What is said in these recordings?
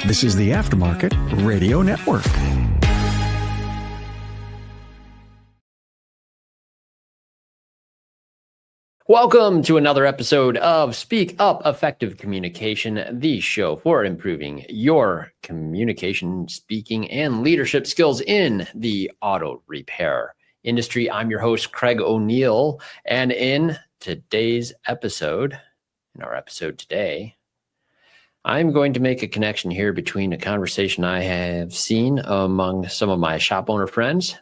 This is the Aftermarket Radio Network. Welcome to another episode of Speak Up Effective Communication, the show for improving your communication, speaking, and leadership skills in the auto repair industry. I'm your host, Craig O'Neill, and in today's episode, today, I'm going to make a connection here between a conversation I have seen among some of my shop owner friends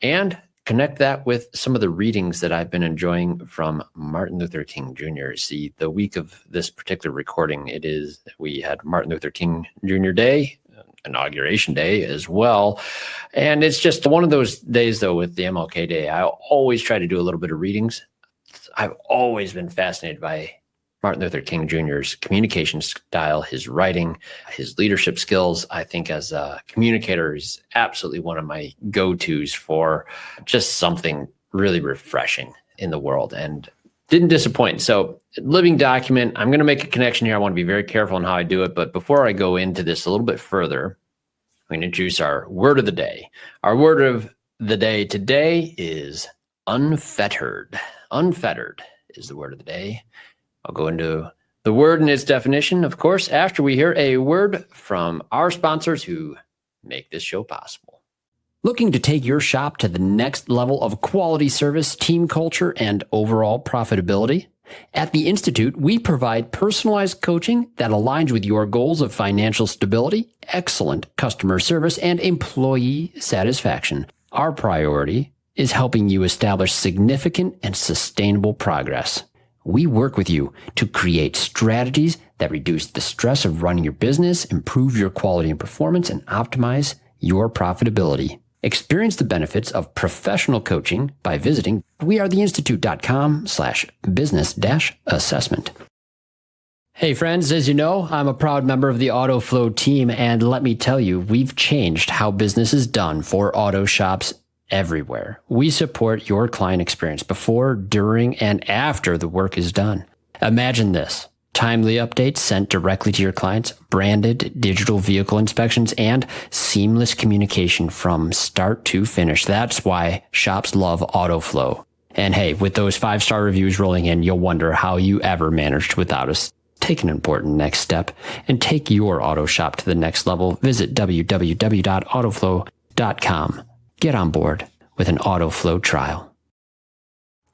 and connect that with some of the readings that I've been enjoying from Martin Luther King Jr. See, the week of this particular recording, we had Martin Luther King Jr. Day, Inauguration Day as well. And it's just one of those days, though, with the MLK Day. I always try to do a little bit of readings. I've always been fascinated by Martin Luther King Jr.'s communication style, his writing, his leadership skills. I think as a communicator is absolutely one of my go-tos for just something really refreshing in the world, and didn't disappoint. So living document, I'm going to make a connection here. I want to be very careful on how I do it. But before I go into this a little bit further, I'm going to introduce our word of the day. Our word of the day today is unfettered. Unfettered is the word of the day. I'll go into the word and its definition, of course, after we hear a word from our sponsors who make this show possible. Looking to take your shop to the next level of quality service, team culture, and overall profitability? At the Institute, we provide personalized coaching that aligns with your goals of financial stability, excellent customer service, and employee satisfaction. Our priority is helping you establish significant and sustainable progress. We work with you to create strategies that reduce the stress of running your business, improve your quality and performance, and optimize your profitability. Experience the benefits of professional coaching by visiting wearetheinstitute.com/business-assessment. Hey friends, as you know, I'm a proud member of the AutoFlow team, and let me tell you, we've changed how business is done for auto shops everywhere. We support your client experience before, during, and after the work is done. Imagine this: timely updates sent directly to your clients, branded digital vehicle inspections, and seamless communication from start to finish. That's why shops love AutoFlow. And hey, with those 5-star reviews rolling in, you'll wonder how you ever managed without us. Take an important next step and take your auto shop to the next level. Visit www.autoflow.com. Get on board with an AutoFlow trial.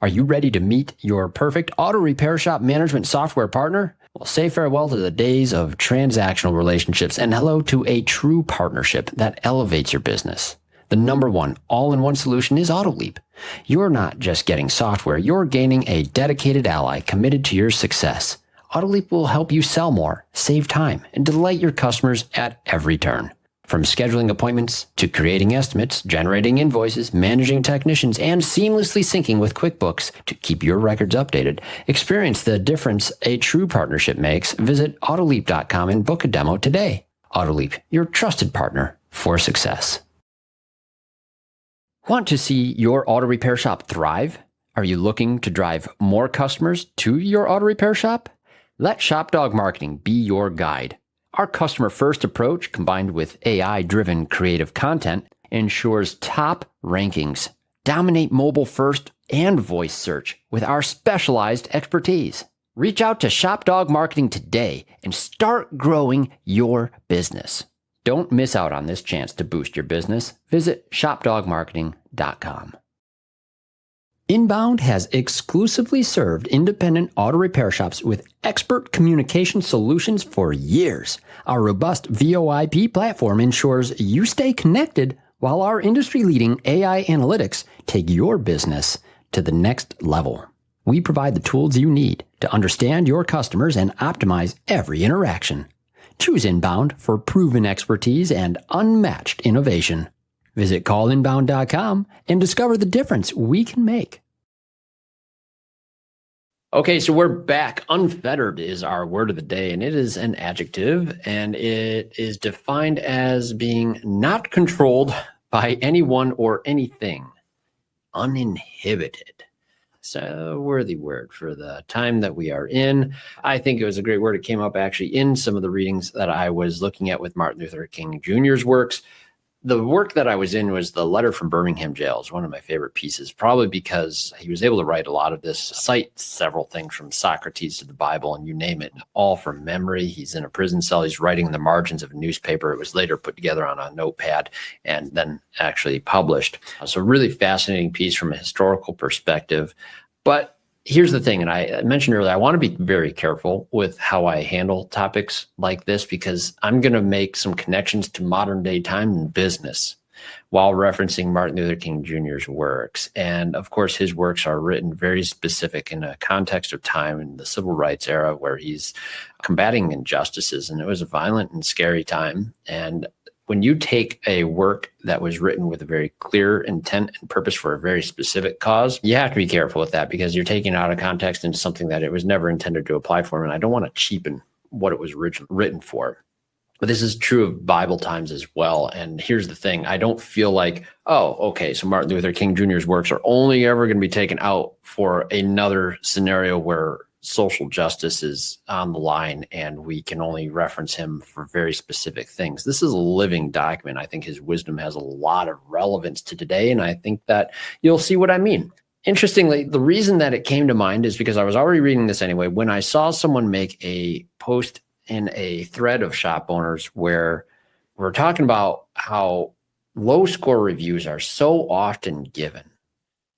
Are you ready to meet your perfect auto repair shop management software partner? Well, say farewell to the days of transactional relationships and hello to a true partnership that elevates your business. The #1 all-in-one solution is AutoLeap. You're not just getting software, you're gaining a dedicated ally committed to your success. AutoLeap will help you sell more, save time, and delight your customers at every turn. From scheduling appointments to creating estimates, generating invoices, managing technicians, and seamlessly syncing with QuickBooks to keep your records updated, experience the difference a true partnership makes. Visit AutoLeap.com and book a demo today. AutoLeap, your trusted partner for success. Want to see your auto repair shop thrive? Are you looking to drive more customers to your auto repair shop? Let ShopDog Marketing be your guide. Our customer-first approach, combined with AI-driven creative content, ensures top rankings. Dominate mobile-first and voice search with our specialized expertise. Reach out to ShopDog Marketing today and start growing your business. Don't miss out on this chance to boost your business. Visit shopdogmarketing.com. Inbound has exclusively served independent auto repair shops with expert communication solutions for years. Our robust VoIP platform ensures you stay connected while our industry-leading AI analytics take your business to the next level. We provide the tools you need to understand your customers and optimize every interaction. Choose Inbound for proven expertise and unmatched innovation. Visit callinbound.com and discover the difference we can make. Okay, so we're back. Unfettered is our word of the day, and it is an adjective, and it is defined as being not controlled by anyone or anything. Uninhibited. It's a worthy word for the time that we are in. I think it was a great word. It came up actually in some of the readings that I was looking at with Martin Luther King Jr.'s works. The work that I was in was the letter from Birmingham Jail. It's one of my favorite pieces, probably because he was able to write a lot of this, cite several things from Socrates to the Bible, and you name it, all from memory. He's in a prison cell. He's writing in the margins of a newspaper. It was later put together on a notepad and then actually published. So really fascinating piece from a historical perspective. But here's the thing, and I mentioned earlier, I want to be very careful with how I handle topics like this because I'm going to make some connections to modern day time and business while referencing Martin Luther King Jr.'s works. And of course, his works are written very specific in a context of time in the civil rights era where he's combating injustices. And it was a violent and scary time. And when you take a work that was written with a very clear intent and purpose for a very specific cause, you have to be careful with that because you're taking it out of context into something that it was never intended to apply for. And I don't want to cheapen what it was originally written for. But this is true of Bible times as well. And here's the thing. I don't feel like, oh, okay, so Martin Luther King Jr.'s works are only ever going to be taken out for another scenario where social justice is on the line and we can only reference him for very specific things. This is a living document. I think his wisdom has a lot of relevance to today, and I think that you'll see what I mean. Interestingly, the reason that it came to mind is because I was already reading this anyway. When I saw someone make a post in a thread of shop owners where we're talking about how low score reviews are so often given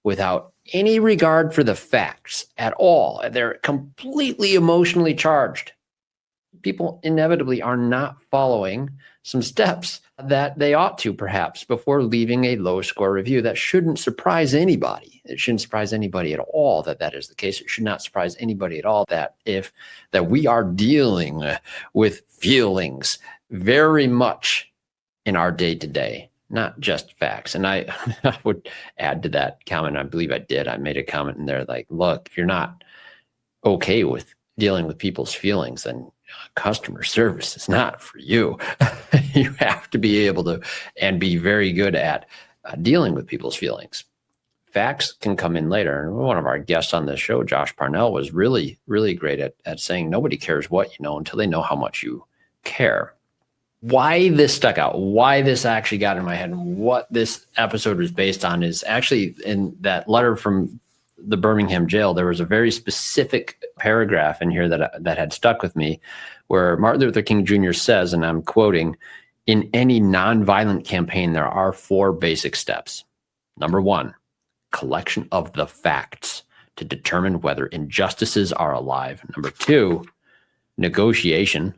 without any regard for the facts at all. They're completely emotionally charged. People inevitably are not following some steps that they ought to, perhaps, before leaving a low score review. That shouldn't surprise anybody. It shouldn't surprise anybody at all that that is the case. It should not surprise anybody at all that we are dealing with feelings very much in our day-to-day. Not just facts. And I would add to that comment. I believe I did. I made a comment in there like, look, if you're not okay with dealing with people's feelings, then customer service is not for you. You have to be able to and be very good at dealing with people's feelings. Facts can come in later. And one of our guests on this show, Josh Parnell, was really, really great at saying nobody cares what you know until they know how much you care. Why this stuck out, why this actually got in my head, and what this episode was based on is actually in that letter from the Birmingham Jail. There was a very specific paragraph in here that had stuck with me where Martin Luther King Jr. says, and I'm quoting, "In any nonviolent campaign, there are 4 basic steps. Number 1, collection of the facts to determine whether injustices are alive. Number 2, negotiation.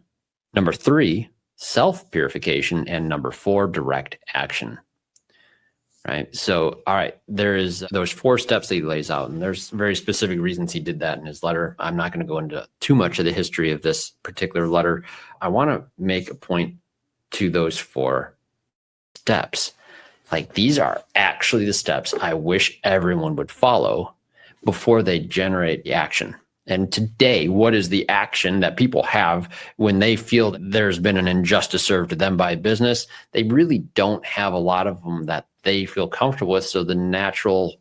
Number 3, self-purification, and number 4, direct action." Right. So, all right, there is those 4 steps that he lays out, and there's very specific reasons he did that in his letter. I'm not going to go into too much of the history of this particular letter. I want to make a point to those 4 steps. Like, these are actually the steps I wish everyone would follow before they generate the action. And today, what is the action that people have when they feel that there's been an injustice served to them by business? They really don't have a lot of them that they feel comfortable with. So the natural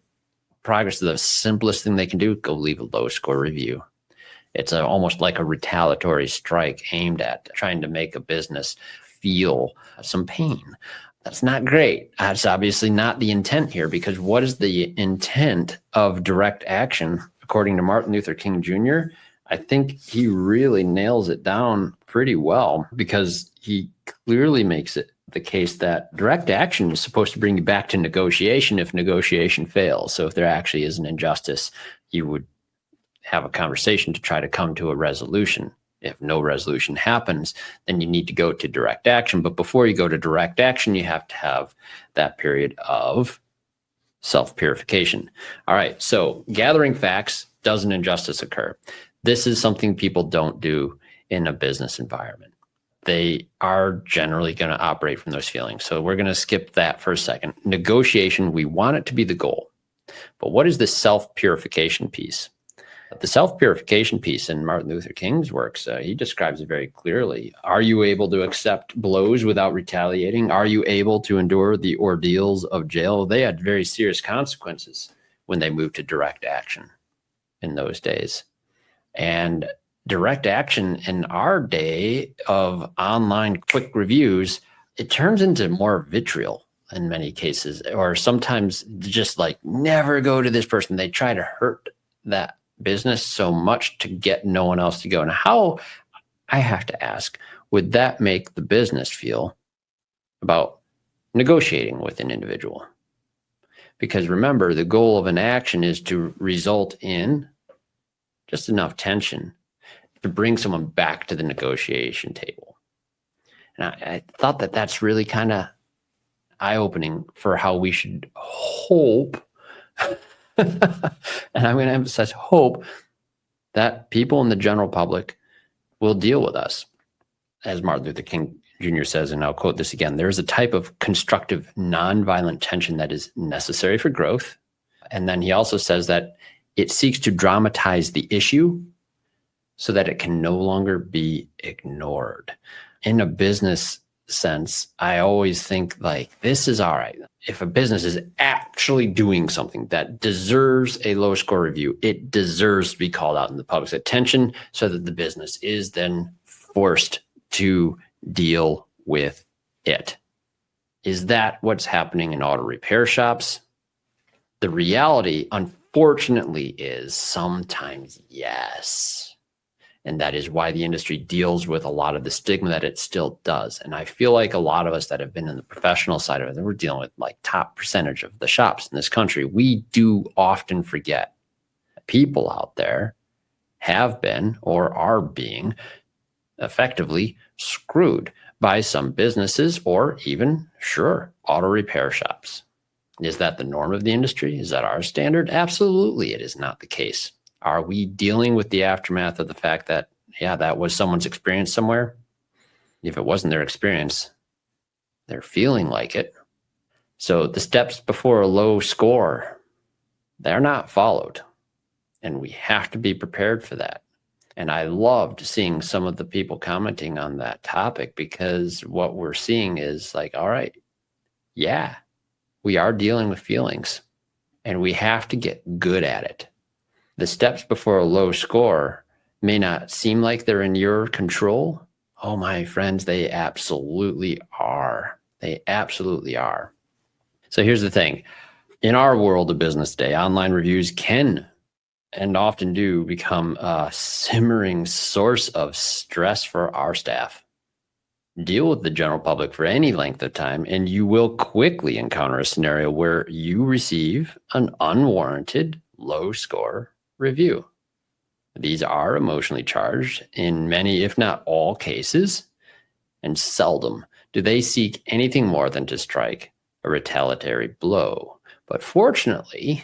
progress, the simplest thing they can do, go leave a low score review. It's almost like a retaliatory strike aimed at trying to make a business feel some pain. That's not great. That's obviously not the intent here, because what is the intent of direct action? According to Martin Luther King Jr., I think he really nails it down pretty well, because he clearly makes it the case that direct action is supposed to bring you back to negotiation if negotiation fails. So if there actually is an injustice, you would have a conversation to try to come to a resolution. If no resolution happens, then you need to go to direct action. But before you go to direct action, you have to have that period of self-purification. All right, so gathering facts, does an injustice occur? This is something people don't do in a business environment. They are generally going to operate from those feelings. So we're going to skip that for a second. Negotiation, we want it to be the goal. But what is the self-purification piece? The self-purification piece in Martin Luther King's works, he describes it very clearly. Are you able to accept blows without retaliating? Are you able to endure the ordeals of jail? They had very serious consequences when they moved to direct action. in those days. And direct action in our day of online quick reviews, it turns into more vitriol in many cases, or sometimes just like never go to this person. They try to hurt that business so much to get no one else to go. Now, how, I have to ask, would that make the business feel about negotiating with an individual? Because remember, the goal of an action is to result in just enough tension to bring someone back to the negotiation table. And I thought that that's really kind of eye-opening for how we should hope, and I'm going to emphasize hope, that people in the general public will deal with us. As Martin Luther King Jr. says, and I'll quote this again, there is a type of constructive, nonviolent tension that is necessary for growth. And then he also says that it seeks to dramatize the issue so that it can no longer be ignored. In a business sense, I always think like, this is all right. If a business is actually doing something that deserves a low score review, it deserves to be called out in the public's attention so that the business is then forced to deal with it. Is that what's happening in auto repair shops? The reality, unfortunately, is sometimes yes. And that is why the industry deals with a lot of the stigma that it still does. And I feel like a lot of us that have been in the professional side of it, we're dealing with like top percentage of the shops in this country. We do often forget that people out there have been or are being effectively screwed by some businesses or even, sure, auto repair shops. Is that the norm of the industry? Is that our standard? Absolutely, it is not the case. Are we dealing with the aftermath of the fact that, yeah, that was someone's experience somewhere? If it wasn't their experience, they're feeling like it. So the steps before a low score, they're not followed. And we have to be prepared for that. And I loved seeing some of the people commenting on that topic, because what we're seeing is like, all right, yeah, we are dealing with feelings and we have to get good at it. The steps before a low score may not seem like they're in your control. Oh, my friends, they absolutely are. They absolutely are. So here's the thing. In our world of business today, online reviews can and often do become a simmering source of stress for our staff. Deal with the general public for any length of time, and you will quickly encounter a scenario where you receive an unwarranted low score review. These are emotionally charged in many, if not all cases, and seldom do they seek anything more than to strike a retaliatory blow. But fortunately,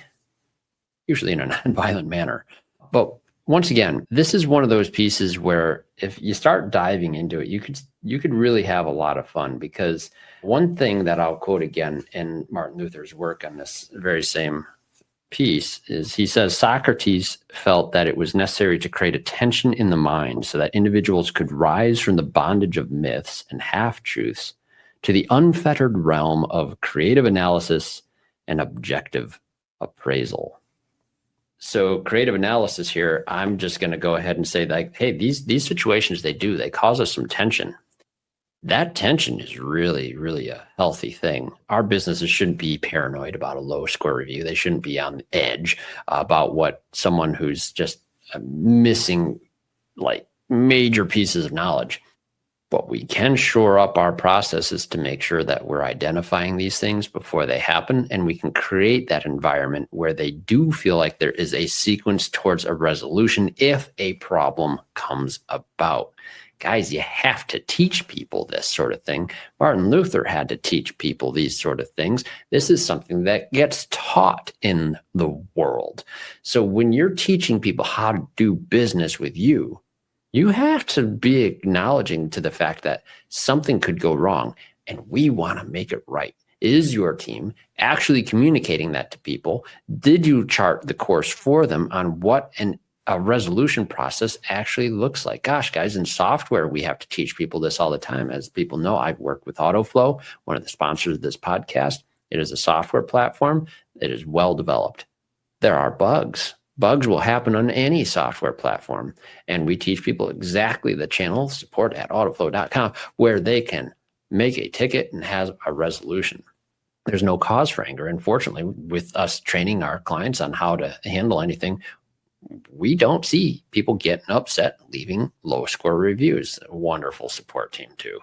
usually in a nonviolent manner. But once again, this is one of those pieces where if you start diving into it, you could really have a lot of fun, because one thing that I'll quote again in Martin Luther's work on this very same piece is he says, Socrates felt that it was necessary to create a tension in the mind so that individuals could rise from the bondage of myths and half-truths to the unfettered realm of creative analysis and objective appraisal. So creative analysis here, I'm just going to go ahead and say like, hey, these situations, they cause us some tension. That tension is really, really a healthy thing. Our businesses shouldn't be paranoid about a low score review. They shouldn't be on the edge about what someone who's just missing like major pieces of knowledge. But we can shore up our processes to make sure that we're identifying these things before they happen, and we can create that environment where they do feel like there is a sequence towards a resolution if a problem comes about. Guys, you have to teach people this sort of thing. Martin Luther had to teach people these sort of things. This is something that gets taught in the world. So when you're teaching people how to do business with you, you have to be acknowledging to the fact that something could go wrong and we want to make it right. Is your team actually communicating that to people? Did you chart the course for them on what a resolution process actually looks like? Gosh, guys, in software, we have to teach people this all the time. As people know, I've worked with AutoFlow, one of the sponsors of this podcast. It is a software platform. It is well developed. There are bugs. Bugs will happen on any software platform. And we teach people exactly the channel, support at AutoFlow.com, where they can make a ticket and has a resolution. There's no cause for anger. Unfortunately, with us training our clients on how to handle anything, we don't see people getting upset, leaving low score reviews. A wonderful support team too.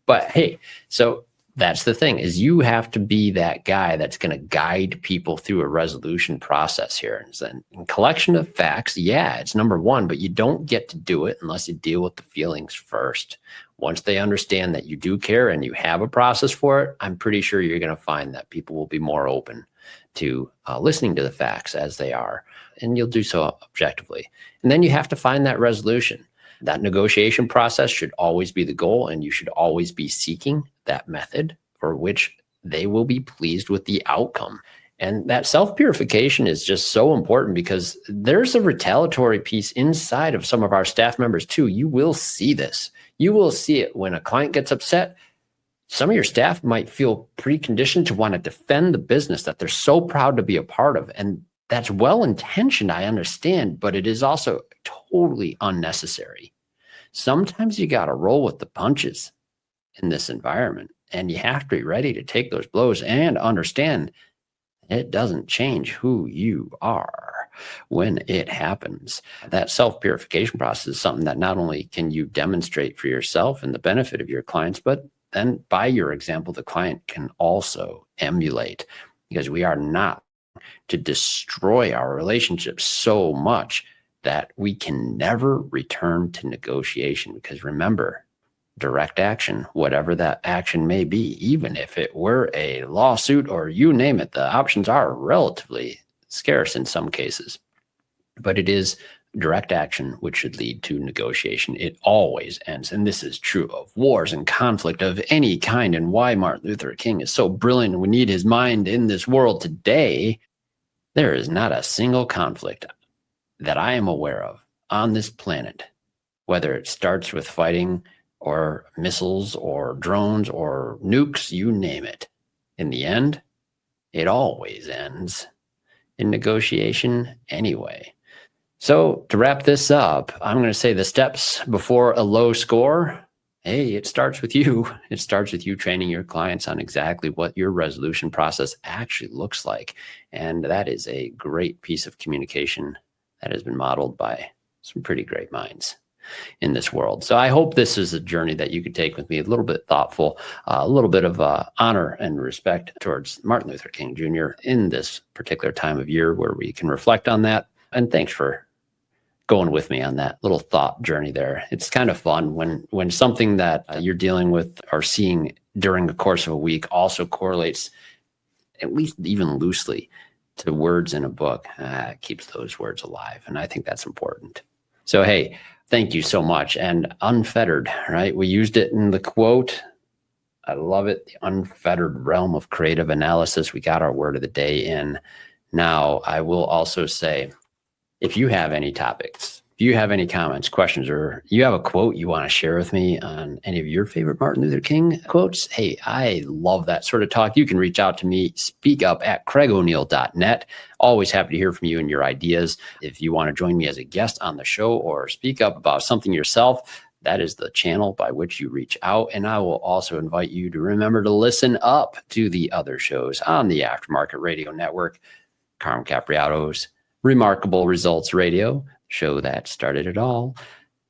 But hey, so that's the thing, is you have to be that guy that's going to guide people through a resolution process here. And collection of facts, yeah, it's number one, but you don't get to do it unless you deal with the feelings first. Once they understand that you do care and you have a process for it, I'm pretty sure you're going to find that people will be more open to listening to the facts as they are, and you'll do so objectively. And then you have to find that resolution. That negotiation process should always be the goal, and you should always be seeking that method for which they will be pleased with the outcome. And that self-purification is just so important, because there's a retaliatory piece inside of some of our staff members too. You will see this. You will see it when a client gets upset. Some of your staff might feel preconditioned to want to defend the business that they're so proud to be a part of. And that's well-intentioned, I understand, but it is also totally unnecessary. Sometimes you got to roll with the punches in this environment, and you have to be ready to take those blows and understand it doesn't change who you are when it happens. That self-purification process is something that not only can you demonstrate for yourself and the benefit of your clients, but then by your example, the client can also emulate, because we are not to destroy our relationships so much that we can never return to negotiation. Because remember, direct action, whatever that action may be, even if it were a lawsuit or you name it, the options are relatively scarce in some cases, but it is direct action which should lead to negotiation. It always ends. And this is true of wars and conflict of any kind, and why Martin Luther King is so brilliant and we need his mind in this world today. There is not a single conflict that I am aware of on this planet, whether it starts with fighting or missiles or drones or nukes, you name it. In the end, it always ends in negotiation anyway. So to wrap this up, I'm going to say the steps before a low score. Hey, it starts with you. It starts with you training your clients on exactly what your resolution process actually looks like. And that is a great piece of communication that has been modeled by some pretty great minds in this world. So I hope this is a journey that you could take with me, a little bit thoughtful, a little bit of honor and respect towards Martin Luther King Jr. in this particular time of year where we can reflect on that. And thanks for going with me on that little thought journey there. It's kind of fun when something that you're dealing with or seeing during the course of a week also correlates, at least even loosely, to words in a book. It keeps those words alive. And I think that's important. So, hey, thank you so much. And unfettered, right? We used it in the quote. I love it. The unfettered realm of creative analysis. We got our word of the day in. Now, I will also say, if you have any topics, if you have any comments, questions, or you have a quote you want to share with me on any of your favorite Martin Luther King quotes, hey, I love that sort of talk. You can reach out to me, speakup@craigoneal.net. Always happy to hear from you and your ideas. If you want to join me as a guest on the show or speak up about something yourself, that is the channel by which you reach out. And I will also invite you to remember to listen up to the other shows on the Aftermarket Radio Network, Carm Capriato's Remarkable Results Radio, show that started it all.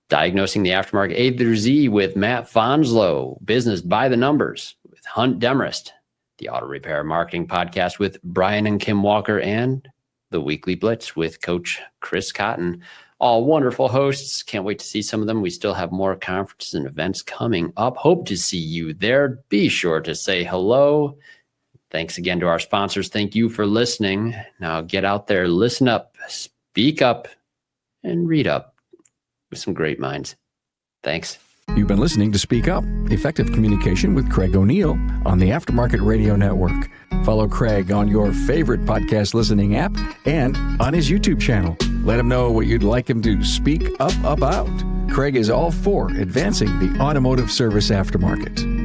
Diagnosing the Aftermarket A through Z with Matt Fonslow, Business by the Numbers with Hunt Demarest, the Auto Repair Marketing Podcast with Brian and Kim Walker, and the Weekly Blitz with Coach Chris Cotton. All wonderful hosts. Can't wait to see some of them. We still have more conferences and events coming up. Hope to see you there. Be sure to say hello. Thanks again to our sponsors. Thank you for listening. Now get out there, listen up, speak up, and read up with some great minds. Thanks. You've been listening to Speak Up, Effective Communication with Craig O'Neill on the Aftermarket Radio Network. Follow Craig on your favorite podcast listening app and on his YouTube channel. Let him know what you'd like him to speak up about. Craig is all for advancing the automotive service aftermarket.